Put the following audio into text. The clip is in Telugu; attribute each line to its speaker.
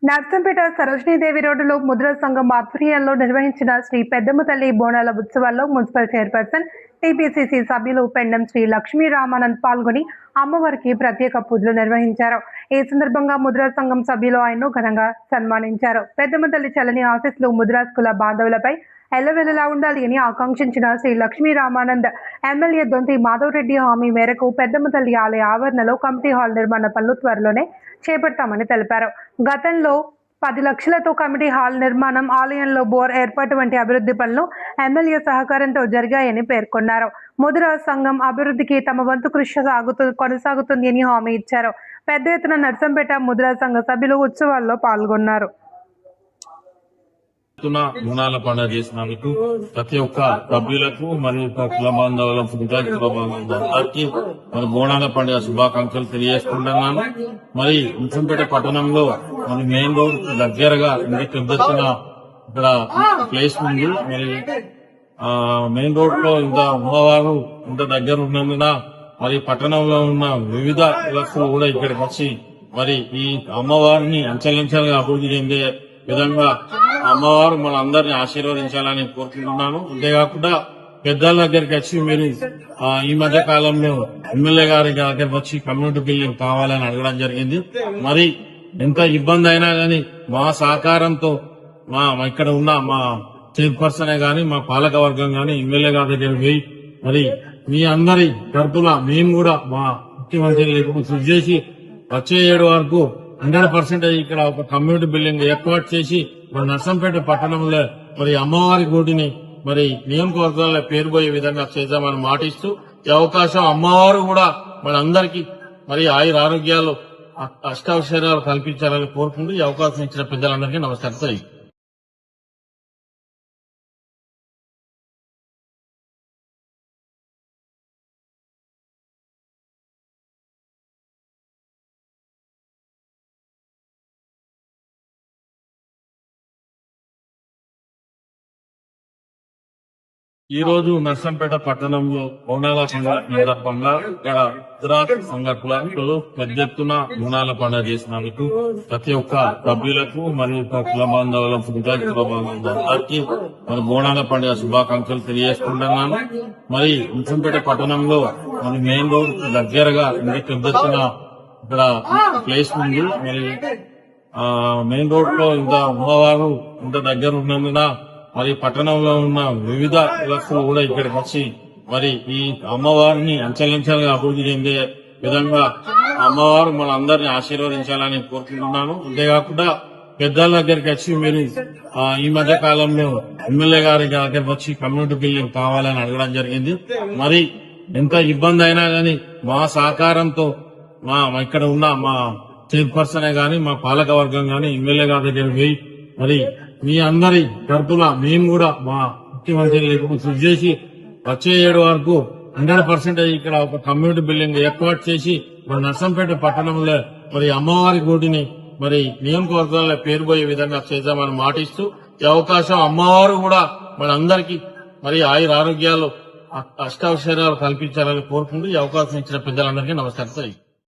Speaker 1: నర్సంపేట సరోజినీదేవి రోడ్డులో ముద్రా సంఘం ఆధ్వర్యంలో నిర్వహించిన శ్రీ పెద్దమ్మ తల్లి బోనాల ఉత్సవాల్లో మున్సిపల్ చైర్పర్సన్ టీపీసీసీ సభ్యులు పెండం శ్రీ లక్ష్మీ రామానంద్ పాల్గొని అమ్మవారికి ప్రత్యేక పూజలు నిర్వహించారు. ఈ సందర్భంగా ముద్రా సంఘం సభ్యులు ఆయన్ను ఘనంగా సన్మానించారు. పెద్దమ్మ తల్లి చలని ఆశీస్సులు ముద్రాస్కుల బాంధవులపై ఎల్లవెల్లలా ఉండాలి అని ఆకాంక్షించిన శ్రీ లక్ష్మీ రామానంద్ ఎమ్మెల్యే దొంతి మాధవరెడ్డి హామీ మేరకు పెద్దమ్మ తల్లి ఆలయ ఆవరణలో కమిటీ హాల్ నిర్మాణ పనులు త్వరలోనే చేపడతామని తెలిపారు. గతంలో 10 లక్షలతో కమిటీ హాల్ నిర్మాణం, ఆలయంలో బోర్ ఏర్పాటు వంటి అభివృద్ధి పనులు ఎమ్మెల్యే సహకారంతో జరిగాయని పేర్కొన్నారు. ముద్రా సంఘం అభివృద్ధికి తమ వంతు కృషి కొనసాగుతుంది అని హామీ ఇచ్చారు. పెద్ద ఎత్తున నర్సంపేట ముద్రా సంఘ సభ్యులు ఉత్సవాల్లో పాల్గొన్నారు.
Speaker 2: బోనాల పండుగ చేసినందుకు ప్రతి ఒక్క సభ్యులకు మరియు కుల బాంధవులకు అందరికీ మరి బోనాల పండుగ శుభాకాంక్షలు తెలియజేసుకుంటున్నాను. మరి నర్సంపేట పట్టణంలో మరి మెయిన్ రోడ్ దగ్గరగా పెద్దెత్తున ఇక్కడ ప్లేస్ ఉంది. మరి మెయిన్ రోడ్ లో ఇంత అమ్మవారు ఇంత దగ్గర ఉన్నందున మరి పట్టణంలో ఉన్న వివిధ కులస్తులు కూడా ఇక్కడికి వచ్చి మరి ఈ అమ్మవారిని అంచెలంచెలుగా అభివృద్ధి చెందే విధంగా అమ్మవారు మన అందరిని ఆశీర్వదించాలని కోరుకుంటున్నాను. అంతేకాకుండా పెద్దల దగ్గరికి వచ్చి మీరు ఈ మధ్య కాలంలో ఎమ్మెల్యే గారి దగ్గరికి వచ్చి కమ్యూనిటీ బిల్డింగ్ కావాలని అడగడం జరిగింది. మరి ఎంత ఇబ్బంది అయినా గానీ మా సహకారంతో ఇక్కడ ఉన్న మా చైర్పర్సనే గాని మా పాలక వర్గం గాని ఎమ్మెల్యే గారి దగ్గరికి పోయి మరి మీ అందరి తరపున మేము కూడా మా ముఖ్యమంత్రి కృషి చేసి వచ్చే 7 వరకు 100% ఇక్కడ ఒక కమ్యూనిటీ బిల్డింగ్ ఏర్పాటు చేసి మన నర్సంపేట పట్టణంలో మరి అమ్మవారి గుడిని మరి నియోజకవర్గాల్లో పేరు పోయే విధంగా చేద్దామని మాటిస్తూ ఈ అవకాశం అమ్మవారు కూడా మనందరికీ మరి ఆరోగ్యాలు అష్టైశ్వర్యాలు కల్పించాలని కోరుకుంటూ ఈ అవకాశం ఇచ్చిన పెద్దలందరికీ నమస్కారం. ఈ రోజు నర్సంపేట పట్టణంలో బోనాల పండుగ సందర్భంగా ఇక్కడ గుజరాత్ సంఘ కులాలు పెద్ద ఎత్తున బోనాల పండుగ చేసినందుకు ప్రతి ఒక్క సభ్యులకు మరియు కుల బాంధవులకు అందరికీ మరి బోనాల పండుగ శుభాకాంక్షలు తెలియజేసుకుంటున్నాను. మరి నర్సంపేట పట్టణంలో మరి మెయిన్ రోడ్ దగ్గరగా పెద్ద ఎత్తున ఇక్కడ ప్లేస్ ఉంది. మరి మెయిన్ రోడ్ లో ఇంత అమ్మవారు ఇంత దగ్గర ఉన్నందున మరి పట్టణంలో ఉన్న వివిధ కులస్తులు కూడా ఇక్కడికి వచ్చి మరి ఈ అమ్మవారిని అంచెలంచెలుగా అభివృద్ధి చెందే విధంగా అమ్మవారు మన అందరిని ఆశీర్వదించాలని కోరుకుంటున్నాను. అంతేకాకుండా పెద్దల దగ్గరికి వచ్చి మీరు ఈ మధ్య కాలంలో ఎమ్మెల్యే గారి దగ్గరికి వచ్చి కమ్యూనిటీ బిల్డింగ్ కావాలని అడగడం జరిగింది. మరి ఎంత ఇబ్బంది అయినా గానీ మా సహకారంతో ఇక్కడ ఉన్న మా చైర్పర్సనే గాని మా పాలక వర్గం గాని ఎమ్మెల్యే గారి దగ్గరికి పోయి మరి మీ అందరి తరపున మేము కూడా మా ముఖ్యమంత్రి కృషి చేసి వచ్చే 7 వరకు 100% ఇక్కడ ఒక కమ్యూనిటీ బిల్డింగ్ ఏర్పాటు చేసి మన నర్సంపేట పట్టణంలో మరి అమ్మవారి గుడిని మరి నియోజకవర్గాల్లో పేరు పోయే విధంగా చేద్దామని మాటిస్తూ ఈ అవకాశం అమ్మవారు కూడా మనందరికీ మరి ఆరోగ్యాలు అష్టైశ్వర్యాలు కల్పించాలని కోరుకుంటూ ఈ అవకాశం ఇచ్చిన పెద్దలందరికీ నమస్కారం.